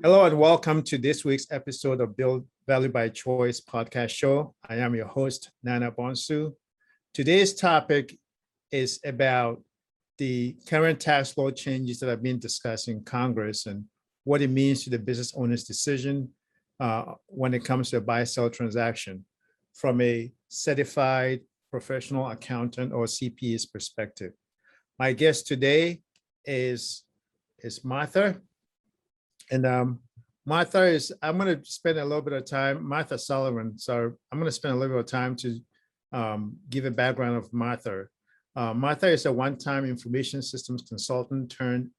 Hello and welcome to this week's episode of Build Value by Choice podcast show. I am your host, Nana Bonsu. Today's topic is about the current tax law changes that have been discussed in Congress and what it means to the business owner's decision when it comes to a buy-sell transaction from a certified professional accountant or CPA's perspective. My guest today is Martha. And Martha I'm going to spend a little bit of time, Martha Sullivan. So I'm going to spend a little bit of time to give a background of Martha. Martha is a one-time information systems consultant turned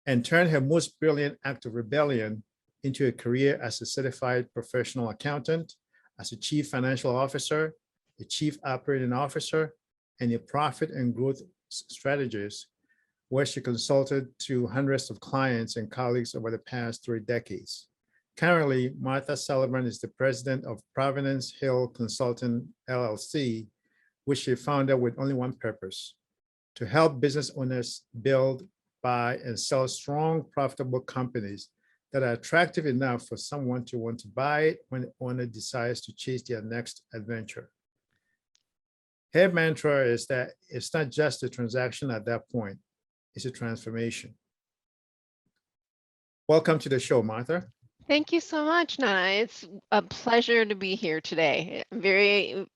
her most brilliant act of rebellion into a career as a certified professional accountant, as a chief financial officer, a chief operating officer, and a profit and growth strategist, where she consulted to hundreds of clients and colleagues over the past 3 decades. Currently, Martha Sullivan is the president of Providence Hill Consulting, LLC, which she founded with only one purpose: to help business owners build, buy, and sell strong, profitable companies that are attractive enough for someone to want to buy it when the owner decides to chase their next adventure. Her mantra is that it's not just a transaction at that point, it's a transformation. Welcome to the show, Martha. Thank you so much, Nana. It's a pleasure to be here today. I'm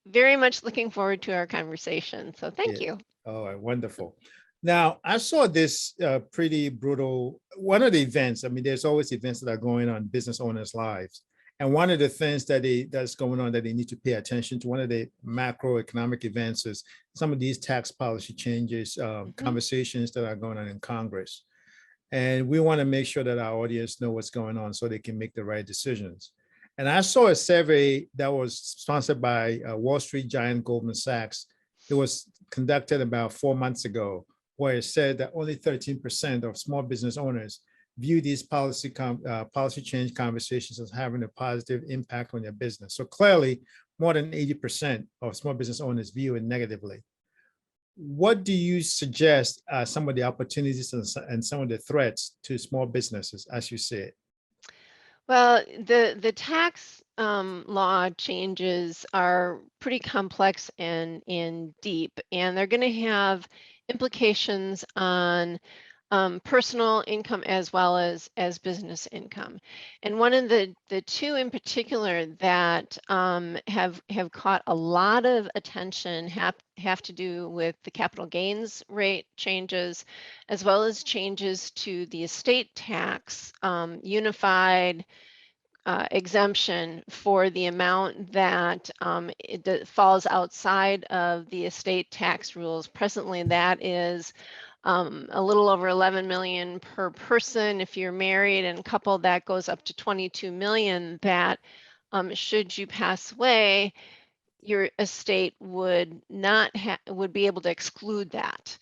very much looking forward to our conversation. So thank you. Oh, wonderful. Now, I saw this pretty brutal, one of the events, I mean, there's always events that are going on in business owners' lives. And one of the things that's going on that they need to pay attention to, one of the macroeconomic events is some of these tax policy changes, conversations that are going on in Congress. And we want to make sure that our audience know what's going on so they can make the right decisions. And I saw a survey that was sponsored by Wall Street giant Goldman Sachs. It was conducted about 4 months ago, where it said that only 13% of small business owners view these policy change conversations as having a positive impact on their business. So clearly, more than 80% of small business owners view it negatively. What do you suggest are some of the opportunities and some of the threats to small businesses as you see it? Well, the tax law changes are pretty complex and deep, and they're going to have implications on personal income as well as business income. And one of the two in particular that have caught a lot of attention have to do with the capital gains rate changes, as well as changes to the estate tax unified exemption for the amount that falls outside of the estate tax rules. Presently, that is a little over 11 million per person. If you're married and couple, that goes up to 22 million that should you pass away, your estate would be able to exclude that.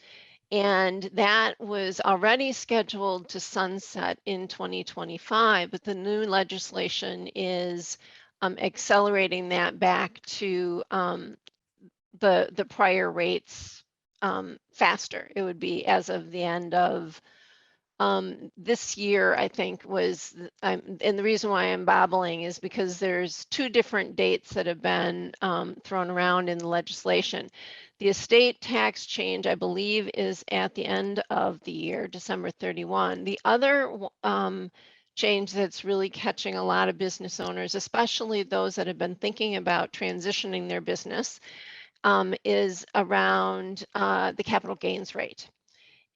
And that was already scheduled to sunset in 2025, but the new legislation is accelerating that back to the prior rates faster. It would be as of the end of this year, I think and the reason why I'm babbling is because there's 2 different dates that have been thrown around in the legislation. The estate tax change, I believe, is at the end of the year, December 31. The other change that's really catching a lot of business owners, especially those that have been thinking about transitioning their business, is around the capital gains rate.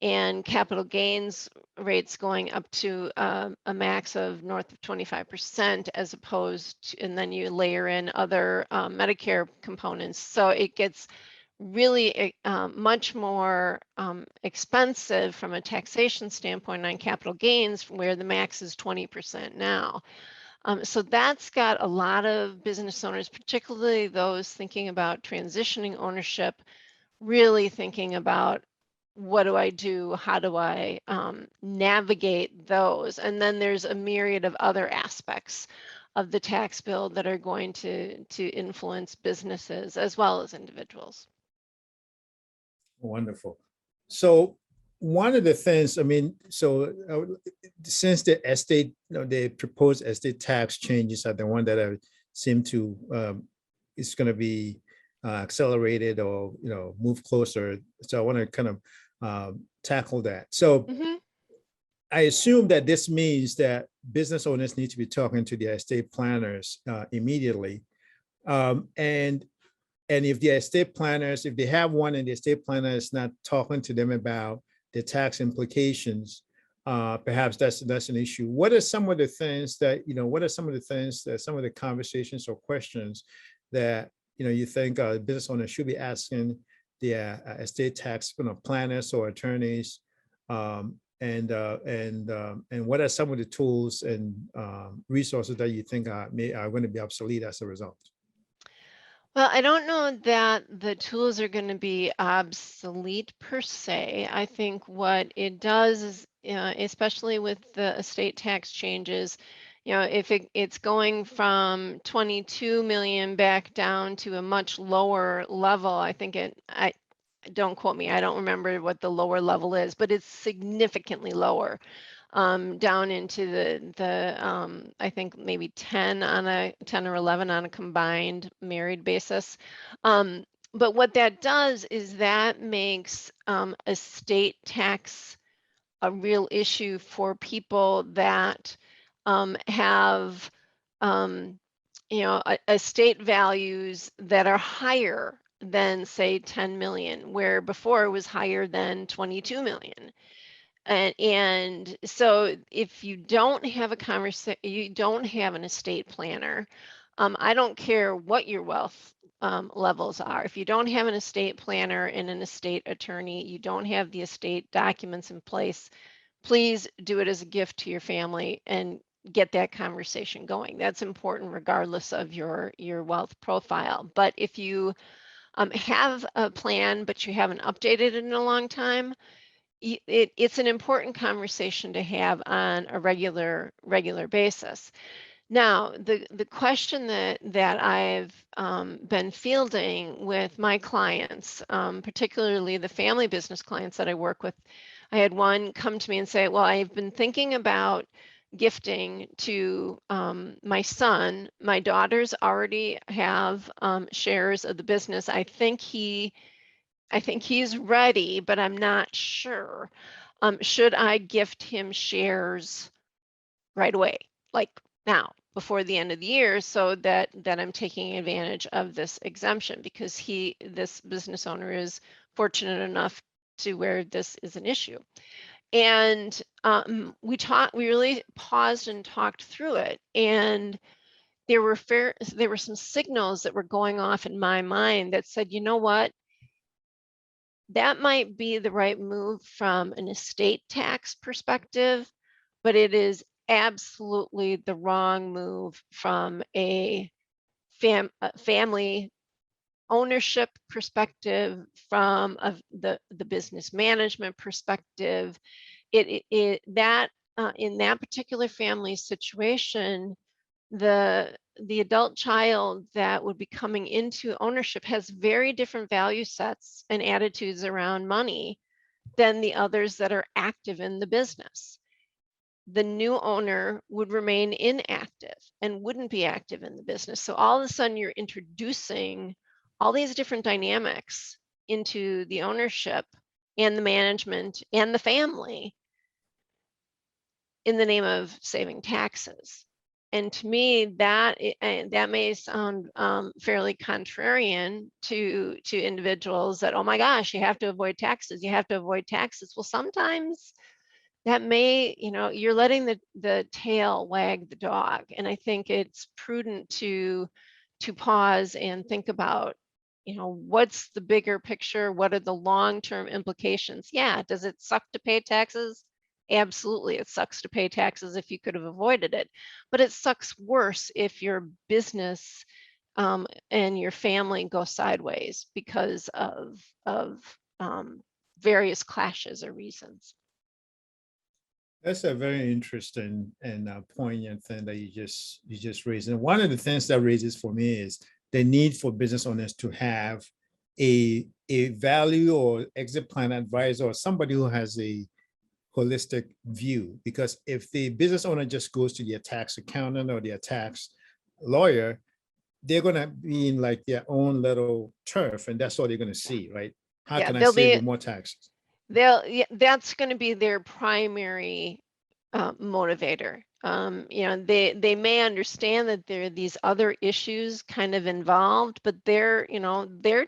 And capital gains rates going up to a max of north of 25%, as opposed to, and then you layer in other Medicare components. So it gets really much more expensive from a taxation standpoint on capital gains, where the max is 20% now. So that's got a lot of business owners, particularly those thinking about transitioning ownership, really thinking about, what do I do? How do I navigate those? And then there's a myriad of other aspects of the tax bill that are going to influence businesses as well as individuals. Wonderful. So one of the things, I mean, so since the estate, the proposed estate tax changes are the one that I seem to, is going to be accelerated or, move closer. So I want to kind of tackle that. So Mhm. I assume that this means that business owners need to be talking to their estate planners immediately. And if the estate planners, if they have one and the estate planner is not talking to them about the tax implications, perhaps that's an issue. What are some of the things that, what are some of the things that some of the conversations or questions that, you think business owners should be asking their estate tax planners or attorneys? And what are some of the tools and resources that you think are going to be obsolete as a result? Well, I don't know that the tools are going to be obsolete per se. I think what it does is, especially with the estate tax changes, if it's going from 22 million back down to a much lower level, I think I don't quote me, I don't remember what the lower level is, but it's significantly lower, down into the I think maybe 10 or 11 on a combined married basis. But what that does is that makes estate tax a real issue for people that have um, estate values that are higher than say 10 million, where before it was higher than 22 million. And so if you don't have a conversation, you don't have an estate planner, I don't care what your wealth levels are. If you don't have an estate planner and an estate attorney, you don't have the estate documents in place, please do it as a gift to your family and get that conversation going. That's important regardless of your wealth profile. But if you have a plan but you haven't updated it in a long time, it's an important conversation to have on a regular basis. Now, the question that I've been fielding with my clients, particularly the family business clients that I work with, I had one come to me and say, "Well, I've been thinking about gifting to my son. My daughters already have shares of the business. I think he's ready, but I'm not sure. Should I gift him shares right away, like now, before the end of the year, so that I'm taking advantage of this exemption because this business owner is fortunate enough to where this is an issue." And we really paused and talked through it, and there were some signals that were going off in my mind that said, you know what, that might be the right move from an estate tax perspective, but it is absolutely the wrong move from a family ownership perspective, from the business management perspective. That in that particular family situation, the adult child that would be coming into ownership has very different value sets and attitudes around money than the others that are active in the business. The new owner would remain inactive and wouldn't be active in the business. So all of a sudden you're introducing all these different dynamics into the ownership and the management and the family in the name of saving taxes. And to me, that may sound fairly contrarian to individuals that, oh my gosh, you have to avoid taxes. You have to avoid taxes. Well, sometimes that may, you're letting the tail wag the dog. And I think it's prudent to pause and think about, what's the bigger picture? What are the long-term implications? Yeah, does it suck to pay taxes? Absolutely, it sucks to pay taxes if you could have avoided it. But it sucks worse if your business and your family go sideways because of various clashes or reasons. That's a very interesting and poignant thing that you just raised. And one of the things that raises for me is the need for business owners to have a value or exit plan advisor or somebody who has a holistic view. Because if the business owner just goes to their tax accountant or their tax lawyer, they're going to be in like their own little turf, and that's all they're going to see, right? How Yeah, can I save you more taxes? that's going to be their primary motivator. They may understand that there are these other issues kind of involved, but their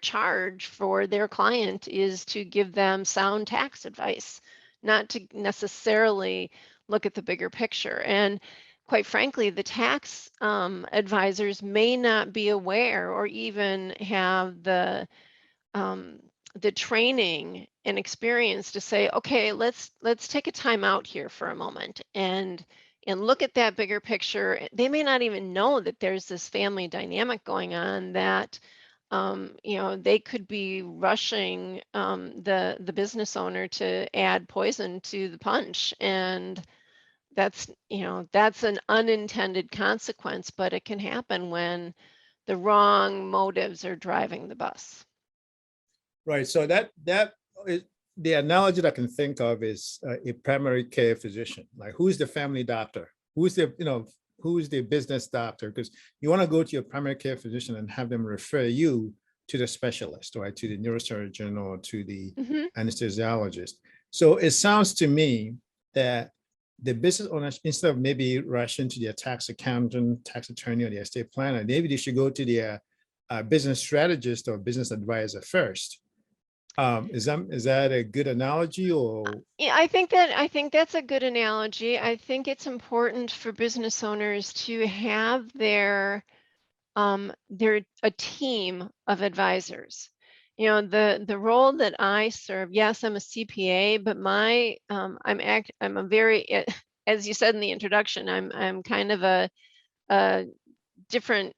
charge for their client is to give them sound tax advice, not to necessarily look at the bigger picture. And quite frankly, the tax advisors may not be aware or even have um, the training and experience to say, okay, let's take a time out here for a moment and look at that bigger picture. They may not even know that there's this family dynamic going on, that they could be rushing the business owner to add poison to the punch, and that's an unintended consequence, but it can happen when the wrong motives are driving the bus. Right. So that is the analogy that I can think of is a primary care physician. Like, who's the family doctor? Who's the business doctor? Because you want to go to your primary care physician and have them refer you to the specialist, right? To the neurosurgeon or to the anesthesiologist. So it sounds to me that the business owners, instead of maybe rushing to their tax accountant, tax attorney, or their estate planner, maybe they should go to their business strategist or business advisor first. Is that a good analogy? Or Yeah, I think that's a good analogy. I think it's important for business owners to have their a team of advisors. The role that I serve, yes, I'm a CPA, but I'm a very as you said in the introduction, I'm kind of a different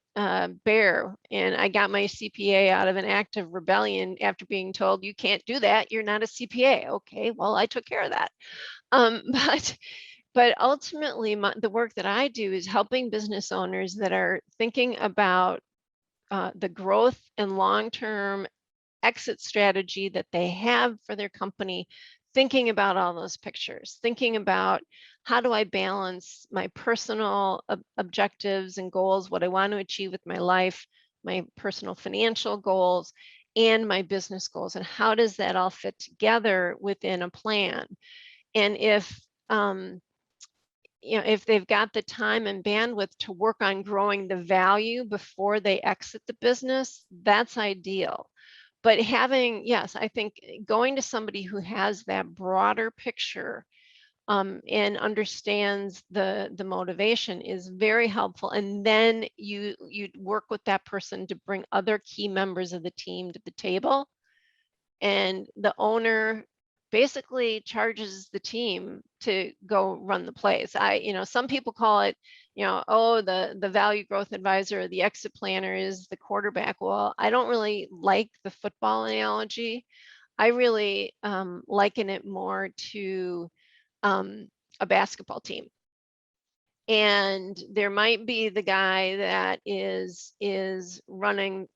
bear, and I got my CPA out of an act of rebellion after being told, you can't do that, you're not a CPA. Okay, well, I took care of that. But ultimately, the work that I do is helping business owners that are thinking about the growth and long-term exit strategy that they have for their company, thinking about all those pictures, thinking about, how do I balance my personal objectives and goals, what I want to achieve with my life, my personal financial goals, and my business goals, and how does that all fit together within a plan? And if they've got the time and bandwidth to work on growing the value before they exit the business, that's ideal. But yes, I think going to somebody who has that broader picture and understands the motivation is very helpful. And then you work with that person to bring other key members of the team to the table, and the owner basically charges the team to go run the plays. Some people call it, oh, the value growth advisor or the exit planner is the quarterback. Well, I don't really like the football analogy. I really liken it more to a basketball team. And there might be the guy that is running,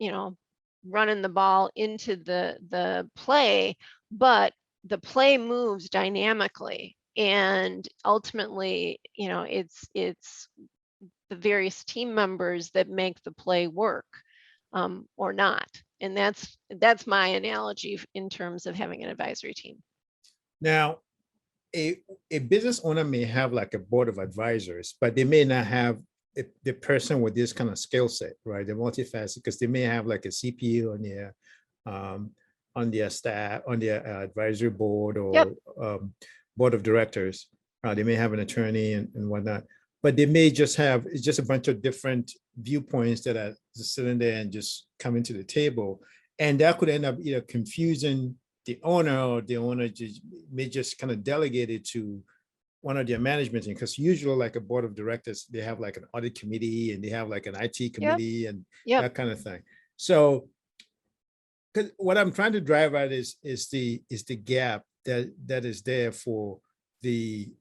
running the ball into the play, but the play moves dynamically, and ultimately, it's the various team members that make the play work or not. And that's my analogy in terms of having an advisory team. now, a business owner may have like a board of advisors, but they may not have the person with this kind of skill set, right? They're multifaceted, because they may have like a CPA on their staff, on their advisory board or Yep. Board of directors. They may have an attorney and whatnot, but they may just have, it's just a bunch of different viewpoints that are just sitting there and just coming to the table. And that could end up either confusing the owner, or the owner may just kind of delegate it to one of their management team, because usually like a board of directors, they have like an audit committee and they have like an IT committee and that kind of thing. So what I'm trying to drive at is the gap that is there for the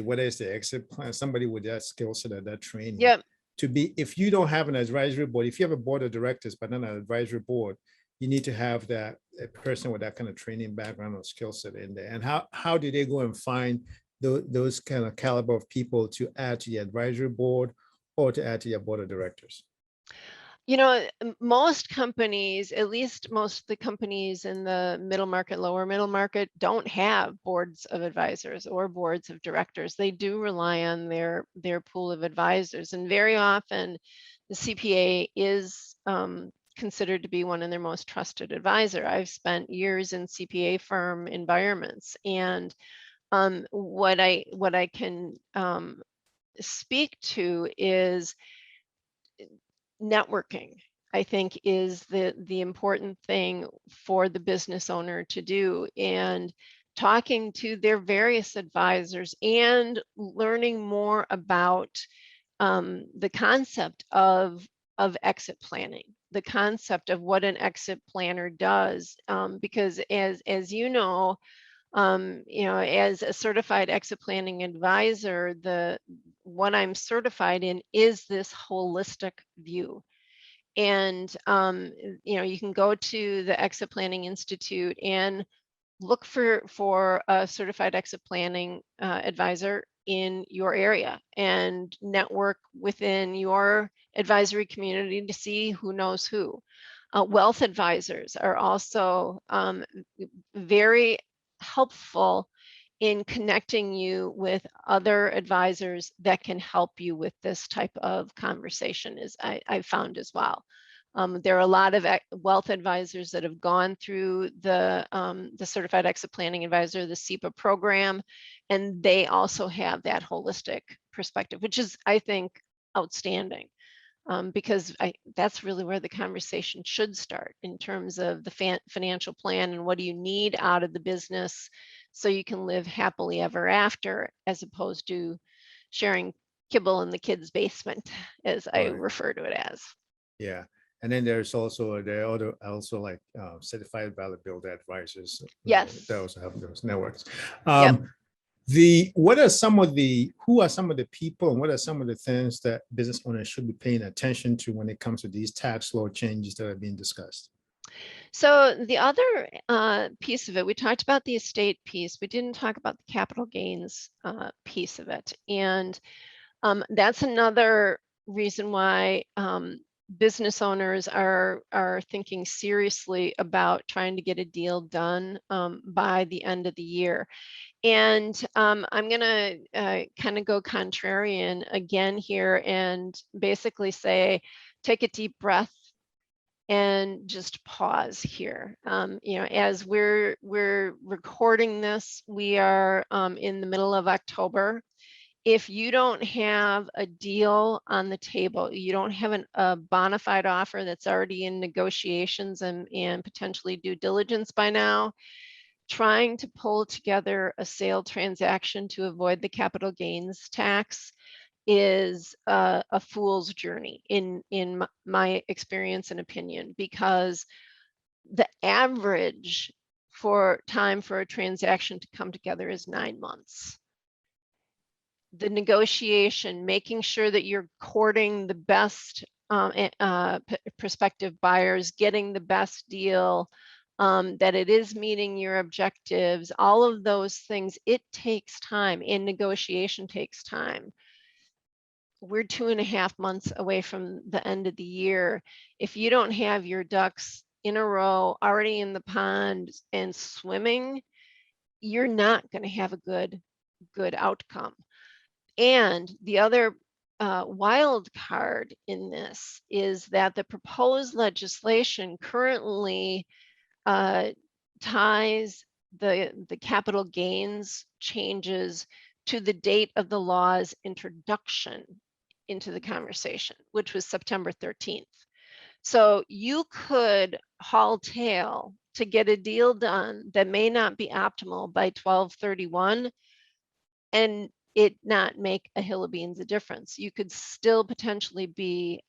what is the exit plan, somebody with that skill set or that training. Yep. To be, if you don't have an advisory board, if you have a board of directors but not an advisory board, you need to have that a person with that kind of training background or skill set in there. And how do they go and find those kind of caliber of people to add to the advisory board or to add to your board of directors? You know, most companies, at least most of the companies in the middle market, lower middle market, don't have boards of advisors or boards of directors. They do rely on their pool of advisors, and very often the CPA is considered to be one of their most trusted advisor. I've spent years in CPA firm environments, and what I can speak to is networking. I think is the important thing for the business owner to do, and talking to their various advisors and learning more about the concept of exit planning, the concept of what an exit planner does, because as you know, as a certified exit planning advisor, what I'm certified in is this holistic view. And you can go to the Exit Planning Institute and look for a certified exit planning advisor in your area and network within your advisory community to see who knows who. Wealth advisors are also very helpful in connecting you with other advisors that can help you with this type of conversation, as I found as well. There are a lot of wealth advisors that have gone through the Certified Exit Planning Advisor, the CEPA program, and they also have that holistic perspective, which is, I think, outstanding. Because that's really where the conversation should start in terms of the financial plan and what do you need out of the business so you can live happily ever after, as opposed to sharing kibble in the kid's basement, as I refer to it as. Yeah. And then there are also like certified valid builder advisors. Yes. That also have those networks. Yep. Who are some of the people and what are some of the things that business owners should be paying attention to when it comes to these tax law changes that are being discussed? So the other piece of it, we talked about the estate piece. We didn't talk about the capital gains piece of it. And that's another reason why business owners are thinking seriously about trying to get a deal done by the end of the year. And I'm going to kind of go contrarian again here and basically say, take a deep breath and just pause here. As we're recording this, we are in the middle of October. If you don't have a deal on the table, you don't have a bona fide offer that's already in negotiations and potentially due diligence by now, trying to pull together a sale transaction to avoid the capital gains tax is a fool's journey in my experience and opinion, because the average for time for a transaction to come together is 9 months. The negotiation, making sure that you're courting the best prospective buyers, getting the best deal, that it is meeting your objectives, all of those things, it takes time, and negotiation takes time. We're 2.5 months away from the end of the year. If you don't have your ducks in a row, already in the pond and swimming, you're not going to have a good outcome. And the other wild card in this is that the proposed legislation currently ties the capital gains changes to the date of the law's introduction into the conversation, which was September 13th. So you could haul tail to get a deal done that may not be optimal by 12/31 and it not make a hill of beans a difference. You could still potentially be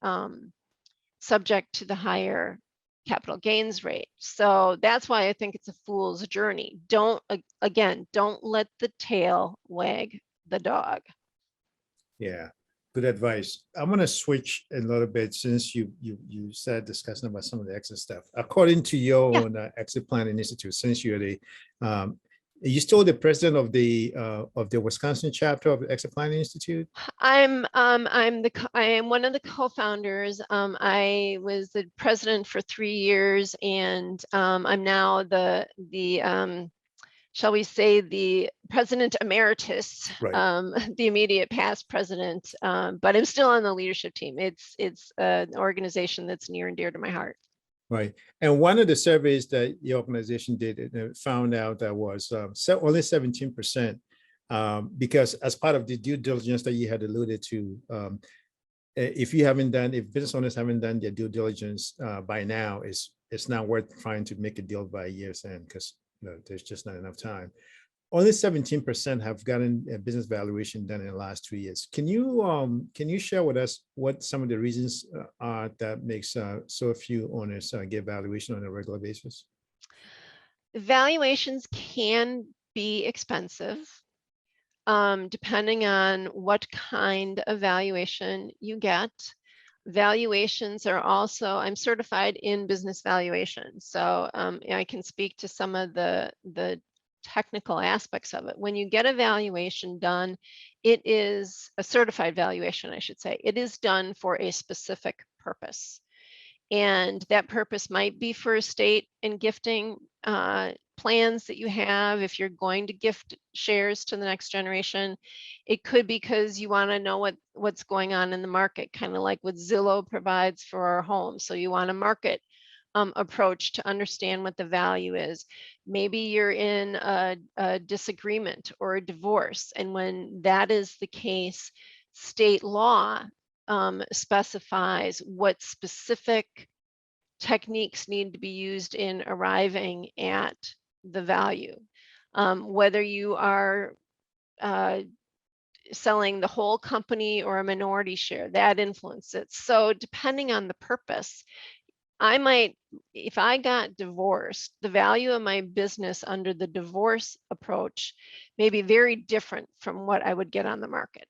subject to the higher capital gains rate. So that's why I think it's a fool's journey. Don't let the tail wag the dog. Yeah, Good advice. I'm going to switch a little bit since you said discussing about some of the exit stuff. According to your Yeah. own exit planning institute, since you're the are you still the president of the Wisconsin chapter of the Exit Planning Institute? I am one of the co-founders. I was the president for 3 years, and I'm now the shall we say, the president emeritus, Right. the immediate past president, but I'm still on the leadership team. It's an organization that's near and dear to my heart. Right. And one of the surveys that the organization did, it found out that was only 17%, because as part of the due diligence that you had alluded to, if business owners haven't done their due diligence by now, it's not worth trying to make a deal by year's end because there's just not enough time. Only 17% have gotten a business valuation done in the last 2 years. Can you share with us what some of the reasons are that makes so few owners get valuation on a regular basis? Valuations can be expensive, depending on what kind of valuation you get. Valuations are also, I'm certified in business valuation, so I can speak to some of the technical aspects of it. When you get a valuation done, it is a certified valuation, I should say. It is done for a specific purpose. And that purpose might be for estate and gifting plans that you have. If you're going to gift shares to the next generation, it could be because you want to know what's going on in the market, kind of like what Zillow provides for our home. So you want a market approach to understand what the value is. Maybe you're in a disagreement or a divorce, and when that is the case, state law specifies what specific techniques need to be used in arriving at the value. Whether you are selling the whole company or a minority share, that influences it. So depending on the purpose, if I got divorced, the value of my business under the divorce approach may be very different from what I would get on the market.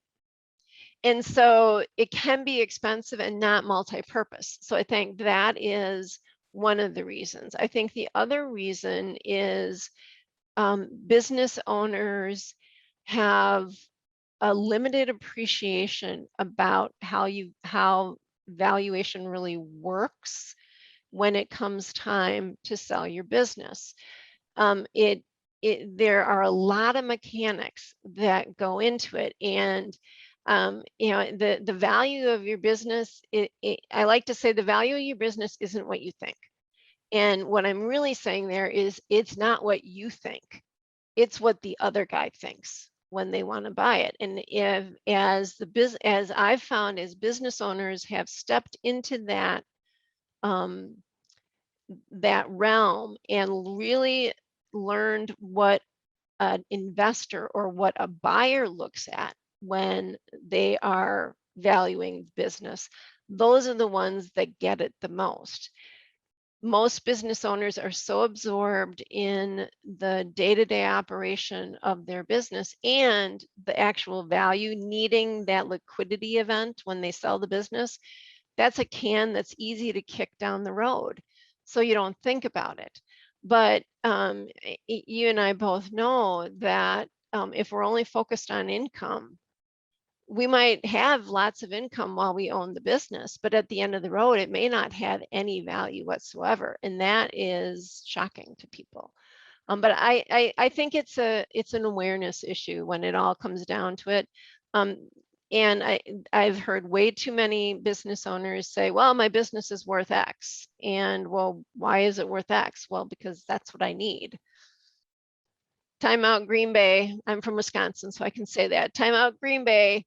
And so it can be expensive and not multi-purpose. So I think that is one of the reasons. I think the other reason is business owners have a limited appreciation about how valuation really works when it comes time to sell your business. There are a lot of mechanics that go into it, and the value of your business. I like to say the value of your business isn't what you think, and what I'm really saying there is it's not what you think, it's what the other guy thinks when they want to buy it. And as I've found, as business owners have stepped into that realm and really learned what an investor or what a buyer looks at when they are valuing business, those are the ones that get it the most. Most business owners are so absorbed in the day-to-day operation of their business and the actual value, needing that liquidity event when they sell the business. That's a can that's easy to kick down the road, so you don't think about it. But you and I both know that if we're only focused on income, we might have lots of income while we own the business, but at the end of the road, it may not have any value whatsoever. And that is shocking to people. But I think it's an awareness issue when it all comes down to it. And I've heard way too many business owners say, well, my business is worth X. And well, why is it worth X? Well, because that's what I need. Time out Green Bay. I'm from Wisconsin, so I can say that. Time out Green Bay.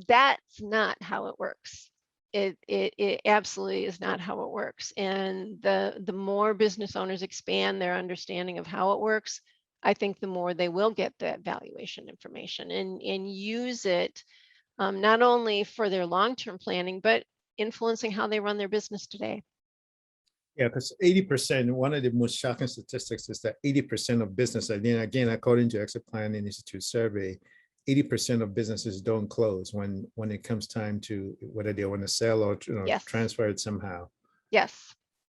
That's not how it works. It absolutely is not how it works. And the more business owners expand their understanding of how it works, I think the more they will get that valuation information and use it not only for their long-term planning, but influencing how they run their business today. Yeah, because 80%, one of the most shocking statistics is that 80% of business, again, according to Exit Planning Institute survey, 80% of businesses don't close when it comes time to whether they want to sell or Yes. transfer it somehow. Yes,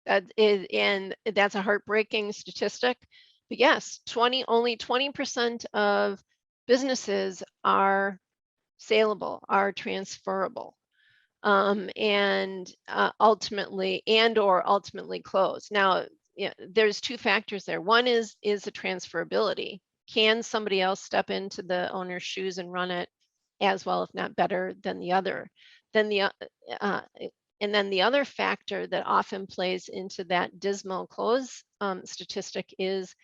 that is, and that's a heartbreaking statistic. But yes, only 20% of businesses are saleable, are transferable, and ultimately close. Now, yeah, there's two factors there. One is the transferability. Can somebody else step into the owner's shoes and run it as well, if not better, than the other? Then uh, and then the other factor that often plays into that dismal close statistic is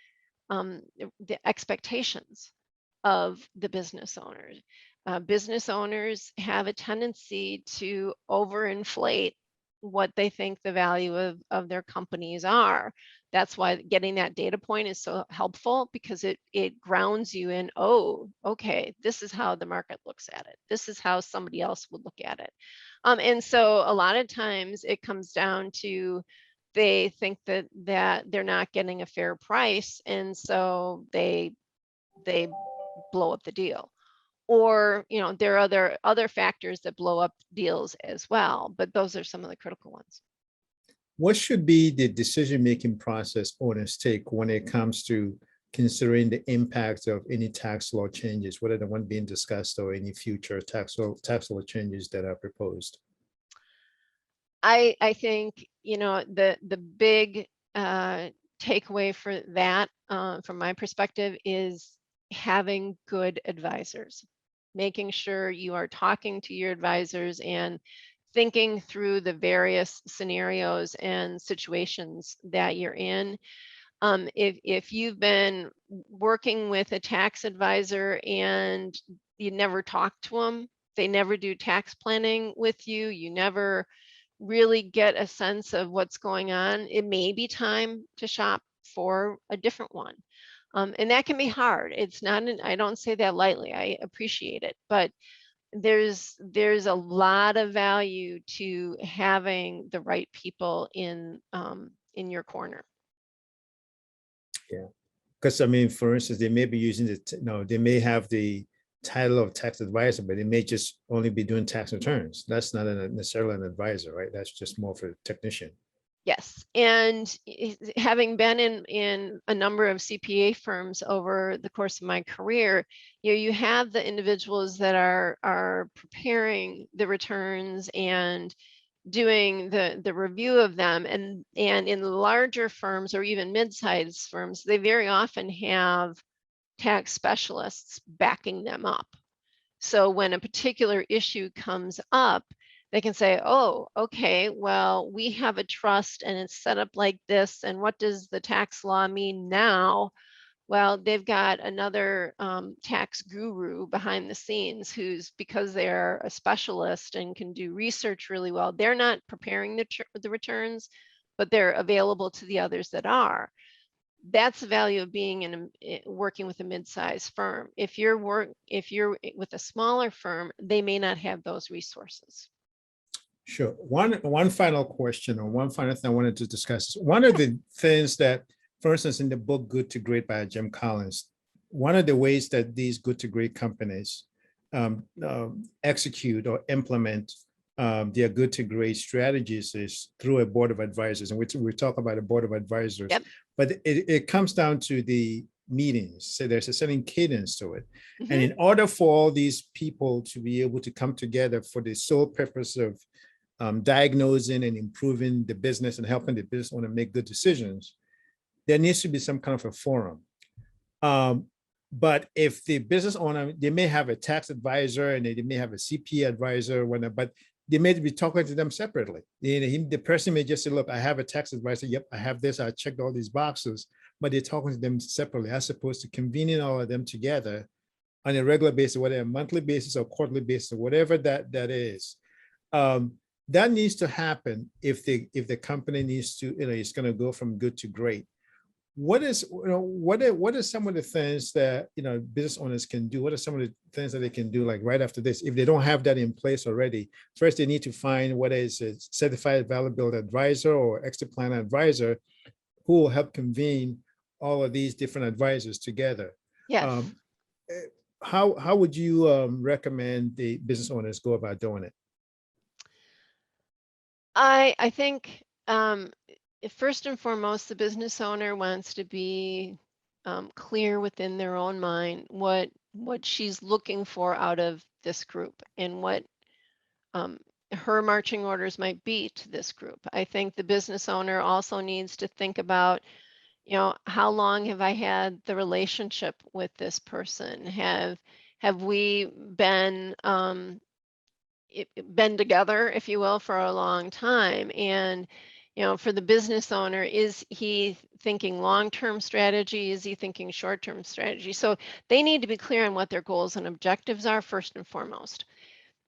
the expectations of the business owners. Business owners have a tendency to overinflate what they think the value of their companies are. That's why getting that data point is so helpful, because it grounds you in, oh, okay, this is how the market looks at it. This is how somebody else would look at it. And so a lot of times it comes down to they think that they're not getting a fair price, and so they blow up the deal. Or, there are other factors that blow up deals as well, but those are some of the critical ones. What should be the decision-making process owners take when it comes to considering the impact of any tax law changes, whether the one being discussed or any future tax law changes that are proposed? I think, the big takeaway for that, from my perspective, is having good advisors, making sure you are talking to your advisors and thinking through the various scenarios and situations that you're in. If you've been working with a tax advisor and you never talk to them, they never do tax planning with you, you never really get a sense of what's going on, it may be time to shop for a different one. And that can be hard. It's not, I don't say that lightly, I appreciate it, but there's a lot of value to having the right people in your corner. Yeah, because I mean, for instance, they may be using they may have the title of tax advisor, but they may just only be doing tax returns. That's not necessarily an advisor, right? That's just more for a technician. Yes, and having been in a number of CPA firms over the course of my career, you have the individuals that are preparing the returns and doing the review of them, and in larger firms or even mid-sized firms, they very often have tax specialists backing them up. So when a particular issue comes up, they can say, oh, okay, well, we have a trust and it's set up like this. And what does the tax law mean now? Well, they've got another tax guru behind the scenes who's, because they're a specialist and can do research really well, they're not preparing the returns, but they're available to the others that are. That's the value of being working with a mid-sized firm. If you're with a smaller firm, they may not have those resources. Sure. One final question, or one final thing I wanted to discuss. One of the things that, for instance, in the book Good to Great by Jim Collins, one of the ways that these good to great companies execute or implement their good to great strategies is through a board of advisors. And we talk about a board of advisors, Yep. but it comes down to the meetings. So there's a certain cadence to it. Mm-hmm. And in order for all these people to be able to come together for the sole purpose of diagnosing and improving the business and helping the business owner make good decisions, there needs to be some kind of a forum. But if the business owner, they may have a tax advisor and they may have a CPA advisor, whatnot, but they may be talking to them separately. The person may just say, look, I have a tax advisor. Yep, I have this. I checked all these boxes, but they're talking to them separately, as opposed to convening all of them together on a regular basis, whether a monthly basis or quarterly basis, or whatever that is. That needs to happen if the company needs to, it's going to go from good to great. What are some of the things that business owners can do? What are some of the things that they can do, like right after this, if they don't have that in place already? First, they need to find whether it's a certified value builder advisor or exit plan advisor who will help convene all of these different advisors together. Yes. how would you recommend the business owners go about doing it? I think first and foremost, the business owner wants to be clear within their own mind what she's looking for out of this group and what um, her marching orders might be to this group. I think the business owner also needs to think about, how long have I had the relationship with this person? Have we been together, if you will, for a long time? And for the business owner, is he thinking long-term strategy? Is he thinking short-term strategy? So they need to be clear on what their goals and objectives are first and foremost.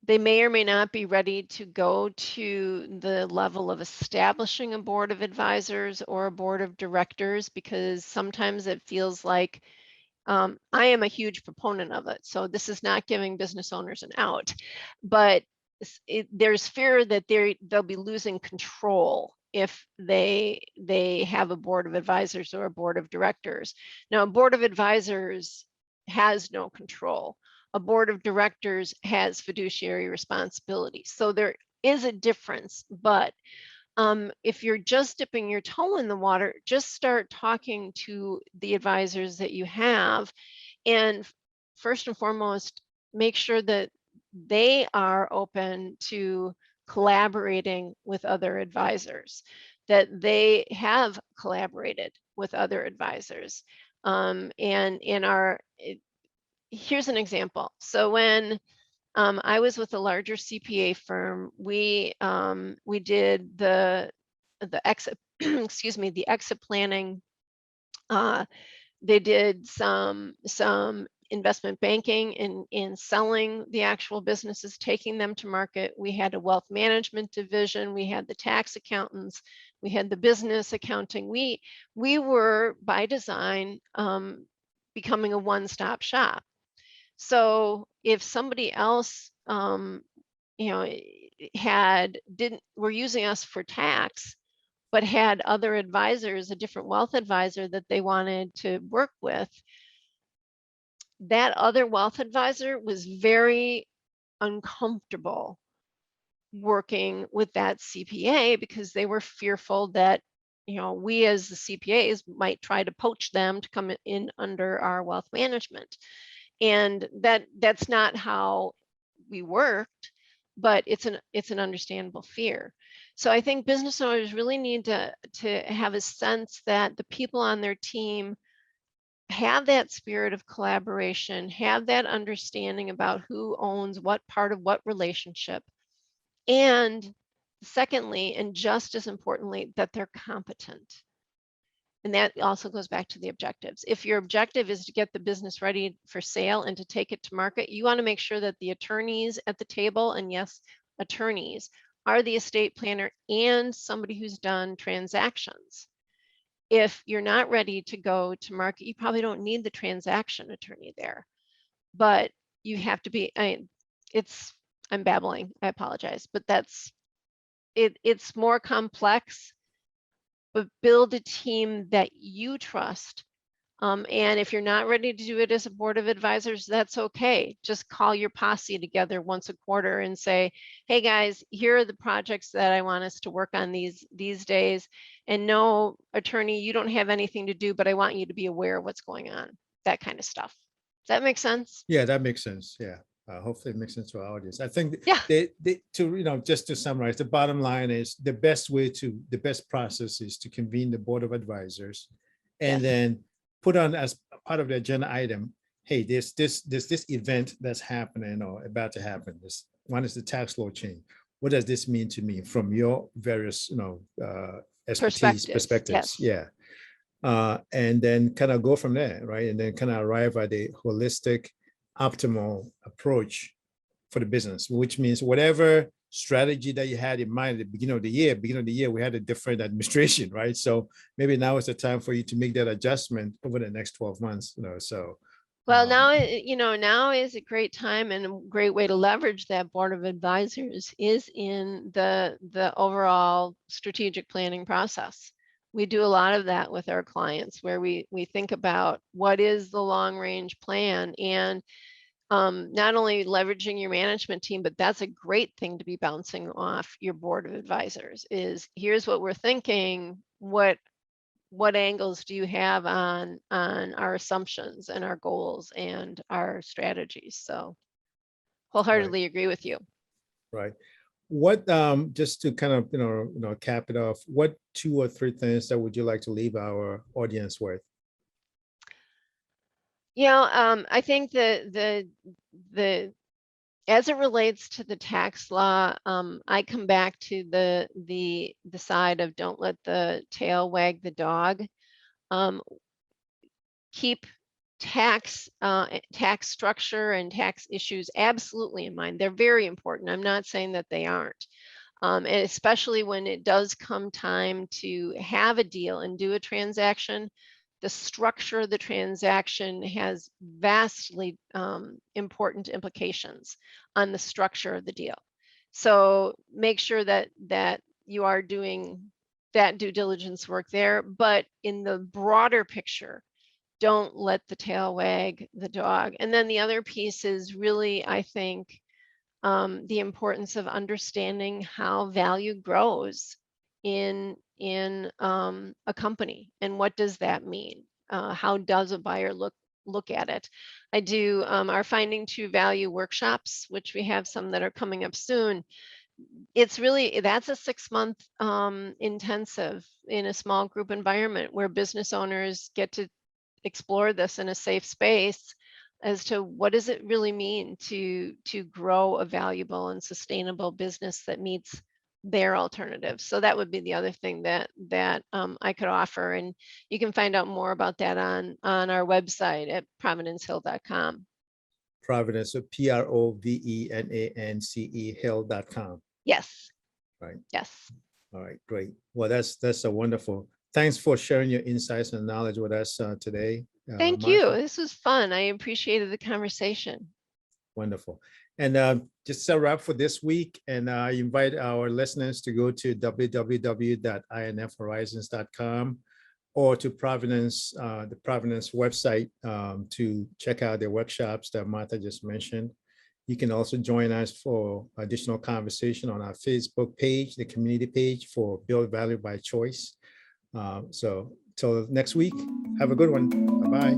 They may or may not be ready to go to the level of establishing a board of advisors or a board of directors, because sometimes it feels like I am a huge proponent of it. So this is not giving business owners an out, but there's fear that they'll be losing control if they have a board of advisors or a board of directors. Now, a board of advisors has no control. A board of directors has fiduciary responsibility. So there is a difference, but if you're just dipping your toe in the water, just start talking to the advisors that you have. And first and foremost, make sure that they are open to collaborating with other advisors, that they have collaborated with other advisors. Here's an example. So when I was with a larger CPA firm, we did the exit excuse me, the exit planning. They did some investment banking in selling the actual businesses, taking them to market. We had a wealth management division. We had the tax accountants. We had the business accounting. We were by design becoming a one-stop shop. So if somebody else, were using us for tax, but had other advisors, a different wealth advisor that they wanted to work with, that other wealth advisor was very uncomfortable working with that CPA because they were fearful that, we as the CPAs might try to poach them to come in under our wealth management. And that's not how we worked, but it's an understandable fear. So I think business owners really need to have a sense that the people on their team have that spirit of collaboration, have that understanding about who owns what part of what relationship, and secondly, and just as importantly, that they're competent. And that also goes back to the objectives. If your objective is to get the business ready for sale and to take it to market, you want to make sure that the attorneys at the table, and yes, attorneys, are the estate planner and somebody who's done transactions. If you're not ready to go to market, you probably don't need the transaction attorney there. But you have to be, I'm babbling, I apologize, but it's more complex. But build a team that you trust. And if you're not ready to do it as a board of advisors, that's okay. Just call your posse together once a quarter and say, hey guys, here are the projects that I want us to work on these days. And no, attorney, you don't have anything to do, but I want you to be aware of what's going on, that kind of stuff. Does that make sense? Yeah, that makes sense. Yeah. Hopefully it makes sense to our audience. I think Yeah. just to summarize, the bottom line is the best process is to convene the board of advisors and Yes. then put on as part of the agenda item, hey, there's this event that's happening or about to happen. This one is the tax law change. What does this mean to me from your various, expertise perspectives? Yes. Yeah. And then kind of go from there, right? And then kind of arrive at a holistic, optimal approach for the business, which means whatever strategy that you had in mind at the beginning of the year, we had a different administration, right? So maybe now is the time for you to make that adjustment over the next 12 months, so. Well, now is a great time, and a great way to leverage that board of advisors is in the overall strategic planning process. We do a lot of that with our clients, where we think about what is the long range plan. And not only leveraging your management team, but that's a great thing to be bouncing off your board of advisors is here's what we're thinking. What angles do you have on our assumptions and our goals and our strategies? So wholeheartedly agree with you. Right. What just to kind of cap it off, what 2 or 3 things that would you like to leave our audience with? Yeah, I think the as it relates to the tax law, I come back to the side of don't let the tail wag the dog. Keep tax structure and tax issues absolutely in mind. They're very important. I'm not saying that they aren't. And especially when it does come time to have a deal and do a transaction, the structure of the transaction has vastly important implications on the structure of the deal. So make sure that you are doing that due diligence work there. But in the broader picture, don't let the tail wag the dog. And then the other piece is really, I think, the importance of understanding how value grows in a company and what does that mean? How does a buyer look at it? I do our finding true value workshops, which we have some that are coming up soon. It's really that's a 6-month intensive in a small group environment where business owners get to explore this in a safe space as to what does it really mean to grow a valuable and sustainable business that meets their alternatives. So that would be the other thing that I could offer, and you can find out more about that on our website at providencehill.com. Providence, so PROVENANCE Hill.com. Yes. Right. Yes. All right, great. Well, that's a wonderful. Thanks for sharing your insights and knowledge with us today. Thank Martha. you. This was fun. I appreciated the conversation. Wonderful. And just a wrap for this week. And I invite our listeners to go to www.infhorizons.com or to Providence, the Providence website to check out their workshops that Martha just mentioned. You can also join us for additional conversation on our Facebook page, the community page for Build Value by Choice. So till next week, have a good one. Bye-bye.